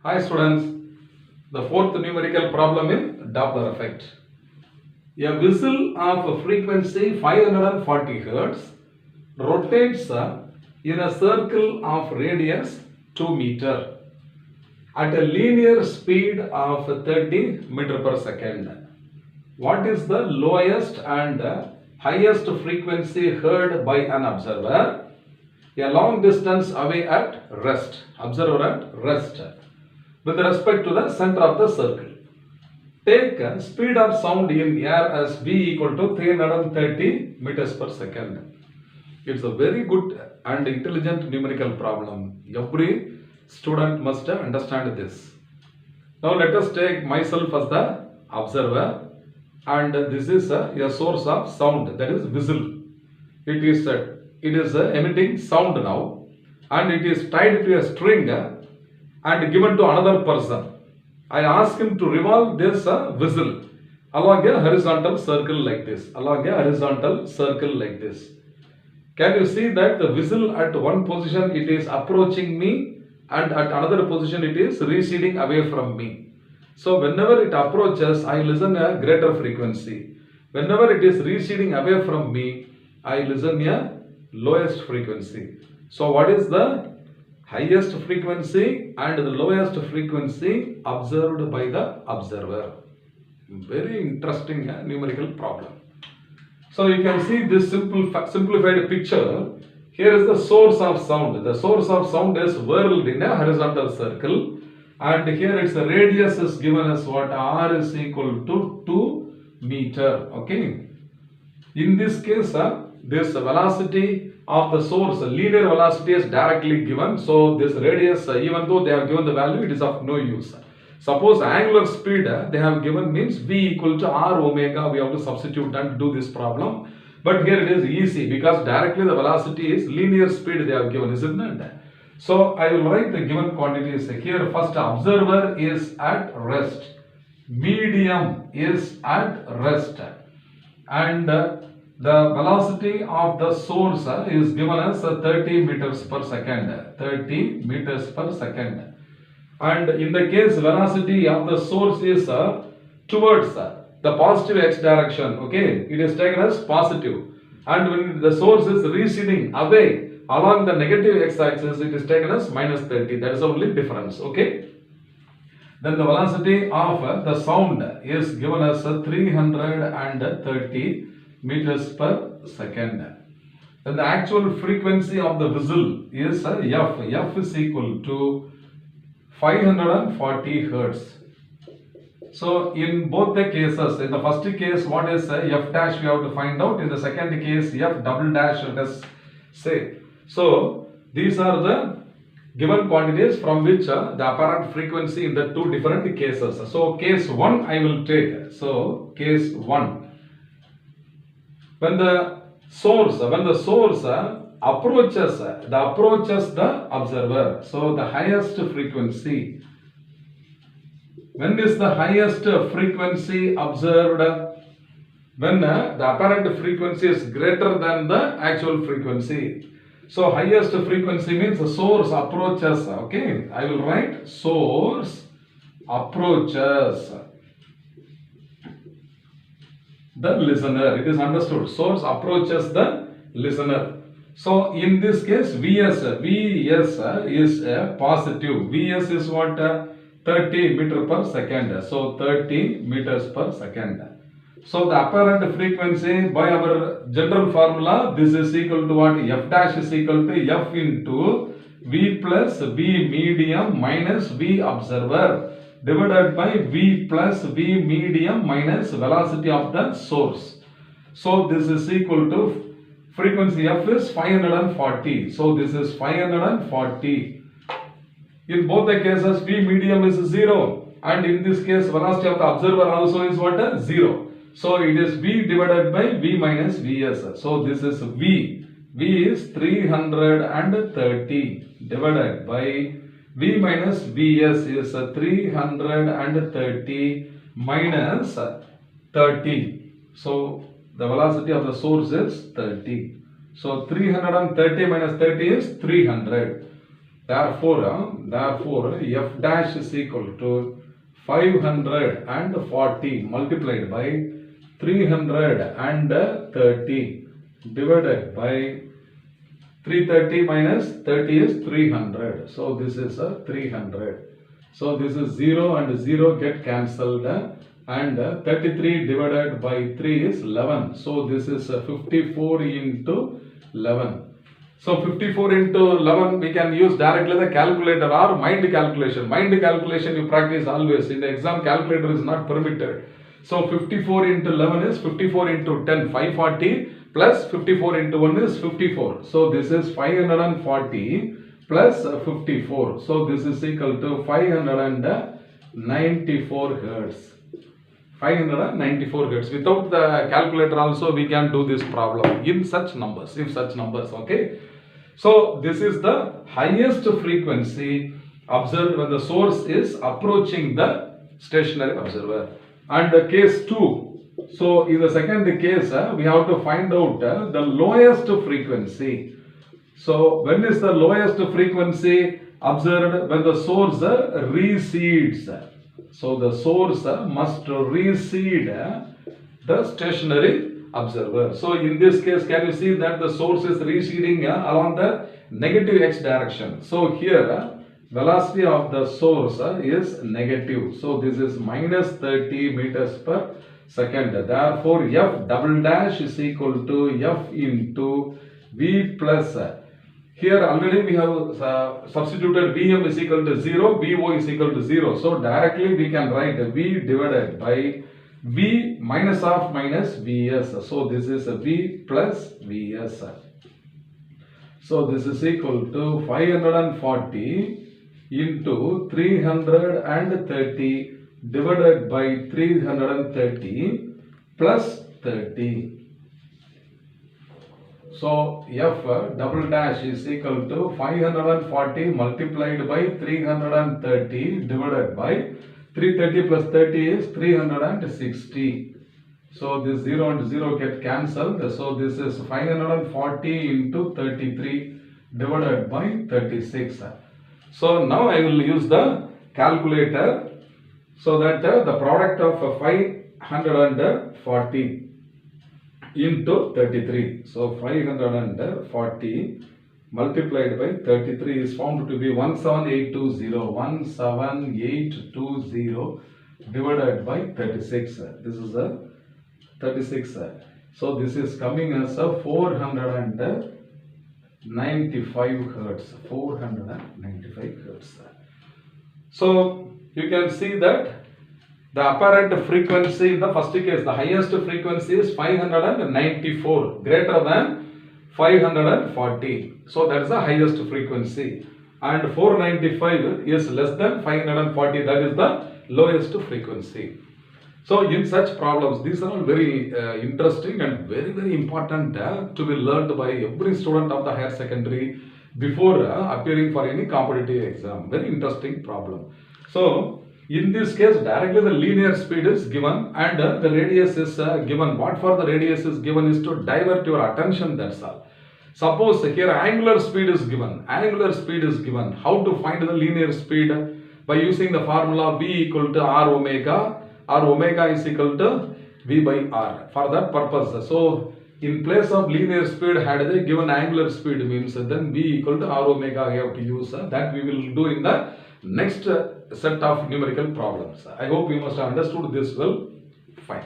Hi students, the fourth numerical problem is Doppler effect. A whistle of a frequency 540 Hz rotates in a circle of radius 2 meter at a linear speed of 30 meter per second. What is the lowest and highest frequency heard by an observer a long distance away at rest? Observer at rest, with respect to the center of the circle. Take speed of sound in air as v equal to 330 meters per second. It's a very good and intelligent numerical problem. Every student must understand this. Now let us take myself as the observer, and this is a source of sound, that is whistle. It is emitting sound now, and it is tied to a string and given to another person. I ask him to revolve this whistle along a horizontal circle like this. Along a horizontal circle like this. Can you see that the whistle at one position it is approaching me, and at another position it is receding away from me. So whenever it approaches, I listen a greater frequency. Whenever it is receding away from me, I listen a lowest frequency. So what is the highest frequency and the lowest frequency observed by the observer? Very interesting numerical problem. So you can see this simplified picture. Here is the source of sound. The source of sound is whirled in a horizontal circle, and here its radius is given as what? R is equal to 2 meter. Okay. In this case, this velocity of the source, linear velocity is directly given. So this radius, even though they have given the value, it is of no use. Suppose angular speed they have given means v equal to r omega. We have to substitute and do this problem. But here it is easy because directly the velocity is linear speed they have given, isn't it? So I will write the given quantities here. First, observer is at rest, medium is at rest, and the velocity of the source is given as 30 meters per second. 30 meters per second. And in the case velocity of the source is towards the positive x direction. Okay, it is taken as positive. And when the source is receding away along the negative x axis, it is taken as minus 30. That is the only difference. Okay. Then the velocity of the sound is given as 330 meters per second. Then the actual frequency of the whistle is f. F is equal to 540 Hertz. So in both the cases, in the first case what is f dash we have to find out. In the second case f double dash, let us say. So these are the given quantities from which the apparent frequency in the two different cases. So case 1 I will take. So case 1. When the source approaches the observer, so the highest frequency. When is the highest frequency observed? When the apparent frequency is greater than the actual frequency. So highest frequency means the source approaches. Okay, I will write source approaches the listener. It is understood. Source approaches the listener. So in this case, Vs is positive. Vs is what? 30 meter per second. So 30 meters per second. So the apparent frequency by our general formula, this is equal to what? F dash is equal to F into V plus V medium minus V observer divided by V plus V medium minus velocity of the source. So this is equal to frequency f is 540. So this is 540. In both the cases V medium is 0, and in this case velocity of the observer also is what? 0. So it is V divided by V minus Vs. So this is V. V is 330 divided by V minus Vs is 330 minus 30. So the velocity of the source is 30. So 330 minus 30 is 300. Therefore, f dash is equal to 540 multiplied by 330 divided by 330 minus 30 is 300. So this is a 300. So this is 0 and 0 get cancelled, and 33 divided by 3 is 11. So this is 54 into 11. So 54 into 11 we can use directly the calculator or mind calculation. Mind calculation you practice always. In the exam calculator is not permitted. So 54 into 11 is 54 into 10 540 plus 54 into 1 is 54. So this is 540 plus 54. So this is equal to 594 hertz. 594 hertz. Without the calculator also we can do this problem in such numbers, if such numbers, okay. So this is the highest frequency observed when the source is approaching the stationary observer. And case 2. So in the second case we have to find out the lowest frequency. So when is the lowest frequency observed? When the source recedes. So the source must recede the stationary observer. So in this case, can you see that the source is receding along the negative x direction? So here velocity of the source is negative. So this is minus 30 meters per second. Therefore, f double dash is equal to f into v plus. Here already we have substituted Vm is equal to 0, Vo is equal to 0. So directly we can write V divided by V minus of minus Vs. So this is V plus Vs. So this is equal to 540 into 330 divided by 330 plus 30. So f double dash is equal to 540 multiplied by 330 divided by 330 plus 30 is 360. So this 0 and 0 get cancelled. So this is 540 into 33 divided by 36. So now I will use the calculator, so that the product of 540 into 33. So 540 multiplied by 33 is found to be 17820. 17820 divided by 36. This is a 36. So this is coming as a 495 hertz. 495 hertz. So you can see that the apparent frequency in the first case, the highest frequency is 594, greater than 540. So that is the highest frequency. And 495 is less than 540, that is the lowest frequency. So in such problems, these are all very interesting and very, very important to be learned by every student of the higher secondary before appearing for any competitive exam. Very interesting problem. So in this case, directly the linear speed is given and the radius is given. What for the radius is given is to divert your attention, that's all. Suppose here angular speed is given. Angular speed is given. How to find the linear speed? By using the formula V equal to R omega, or omega is equal to V by R. For that purpose, so in place of linear speed, had they given angular speed, means then V equal to R omega I have to use. That we will do in the next set of numerical problems. I hope you must have understood this well. Fine.